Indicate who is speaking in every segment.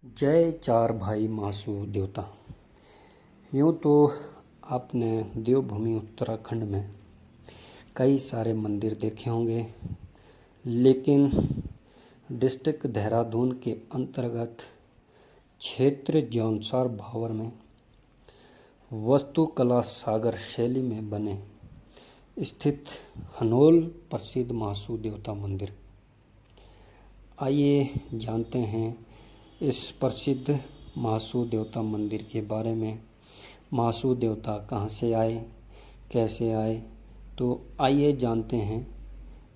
Speaker 1: जय चार भाई मासू देवता। यूँ तो आपने देवभूमि उत्तराखंड में कई सारे मंदिर देखे होंगे, लेकिन डिस्ट्रिक्ट देहरादून के अंतर्गत क्षेत्र जौनसार भावर में वास्तुकला सागर शैली में बने स्थित हनोल प्रसिद्ध मासू देवता मंदिर। आइए जानते हैं इस प्रसिद्ध मासू देवता मंदिर के बारे में। मासू देवता कहाँ से आए, कैसे आए, तो आइए जानते हैं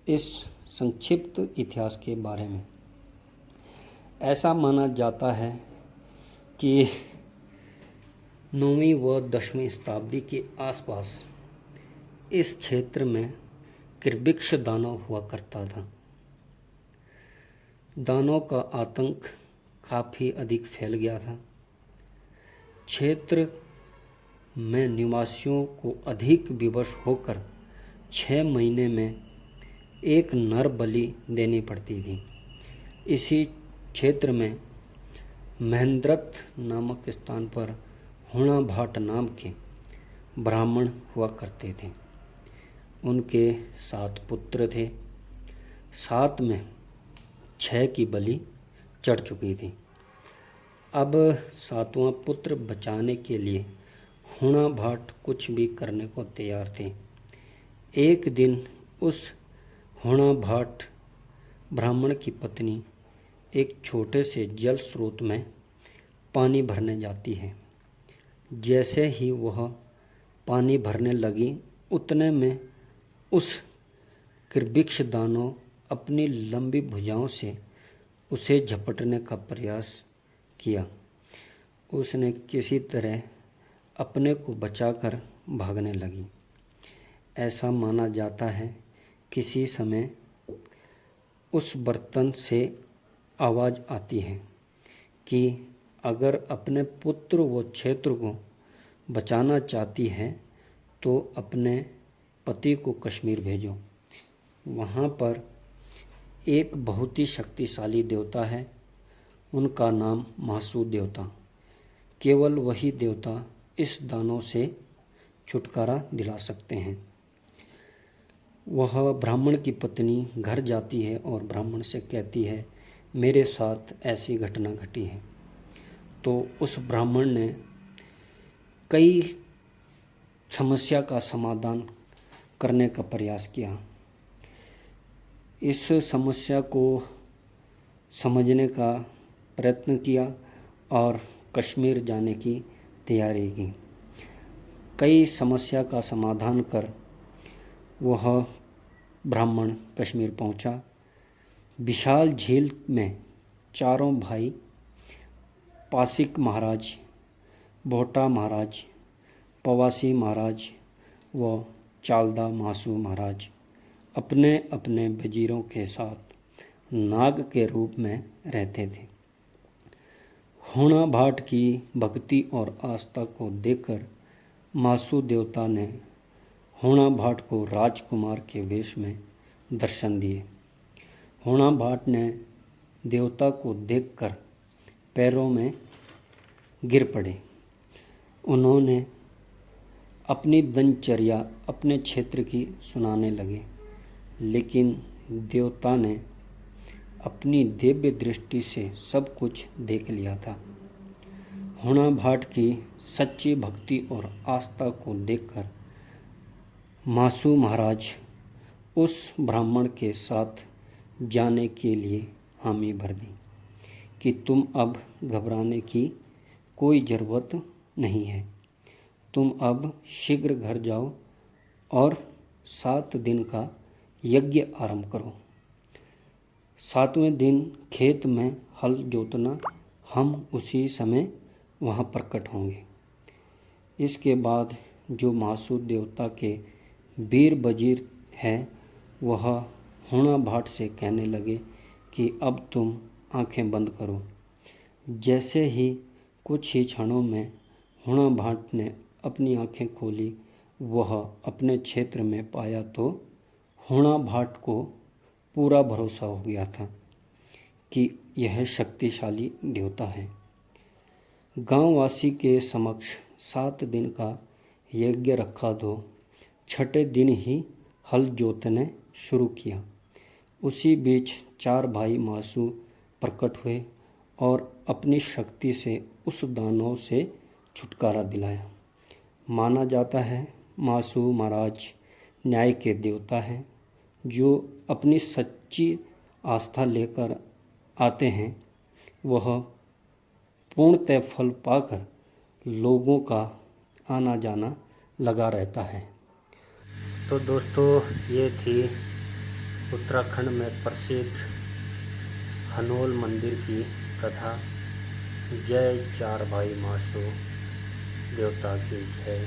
Speaker 1: इस संक्षिप्त इतिहास के बारे में। ऐसा माना जाता है कि 9वीं व 10वीं शताब्दी के आसपास इस क्षेत्र में किर्बिक्ष दानव हुआ करता था। दानव का आतंक काफ़ी अधिक फैल गया था। क्षेत्र में निवासियों को अधिक विवश होकर 6 महीने में एक नर बलि देनी पड़ती थी। इसी क्षेत्र में महेंद्रथ नामक स्थान पर हुणा भाट नाम के ब्राह्मण हुआ करते थे। उनके 7 पुत्र थे। 7 में 6 की बलि चढ़ चुकी थी। अब 7वां पुत्र बचाने के लिए हुणा भाट कुछ भी करने को तैयार थे। एक दिन उस हुणा भाट ब्राह्मण की पत्नी एक छोटे से जल स्रोत में पानी भरने जाती है। जैसे ही वह पानी भरने लगी, उतने में उस किर्बिक्ष दानव अपनी लंबी भुजाओं से उसे झपटने का प्रयास किया। उसने किसी तरह अपने को बचाकर भागने लगी। ऐसा माना जाता है किसी समय उस बर्तन से आवाज़ आती है कि अगर अपने पुत्र व क्षेत्र को बचाना चाहती है तो अपने पति को कश्मीर भेजो। वहाँ पर एक बहुत ही शक्तिशाली देवता है, उनका नाम मासू देवता। केवल वही देवता इस दानव से छुटकारा दिला सकते हैं। वह ब्राह्मण की पत्नी घर जाती है और ब्राह्मण से कहती है, मेरे साथ ऐसी घटना घटी है। तो उस ब्राह्मण ने कई समस्या का समाधान करने का प्रयास किया। इस समस्या को समझने का प्रयत्न किया और कश्मीर जाने की तैयारी की। कई समस्या का समाधान कर वह ब्राह्मण कश्मीर पहुंचा। विशाल झील में चारों भाई पासिक महाराज, भोटा महाराज, पवासी महाराज व चालदा मासू महाराज अपने अपने वजीरों के साथ नाग के रूप में रहते थे। हुणा भाट की भक्ति और आस्था को देखकर मासू देवता ने हुणा भाट को राजकुमार के वेश में दर्शन दिए। हुणा भाट ने देवता को देखकर पैरों में गिर पड़े। उन्होंने अपनी दिनचर्या अपने क्षेत्र की सुनाने लगे, लेकिन देवता ने अपनी दिव्य दृष्टि से सब कुछ देख लिया था। हुणा भाट की सच्ची भक्ति और आस्था को देखकर मासू महाराज उस ब्राह्मण के साथ जाने के लिए हामी भर दी कि तुम अब घबराने की कोई ज़रूरत नहीं है। तुम अब शीघ्र घर जाओ और 7 दिन का यज्ञ आरंभ करो। 7वें दिन खेत में हल जोतना, हम उसी समय वहाँ प्रकट होंगे। इसके बाद जो मासू देवता के वीर वजीर हैं, वह हुणा भाट से कहने लगे कि अब तुम आंखें बंद करो। जैसे ही कुछ ही क्षणों में हुणा भाट ने अपनी आंखें खोली, वह अपने क्षेत्र में पाया तो हुणा भाट को पूरा भरोसा हो गया था कि यह शक्तिशाली देवता है। गांववासी के समक्ष 7 दिन का यज्ञ रखा तो छठे दिन ही हल जोतने शुरू किया। उसी बीच 4 भाई मासू प्रकट हुए और अपनी शक्ति से उस दानव से छुटकारा दिलाया। माना जाता है मासू महाराज न्याय के देवता हैं, जो अपनी सच्ची आस्था लेकर आते हैं वह पूर्णतः फल पाकर लोगों का आना जाना लगा रहता है। तो दोस्तों, ये थी उत्तराखंड में प्रसिद्ध हनोल मंदिर की कथा। जय 4 भाई मासू देवता की जय।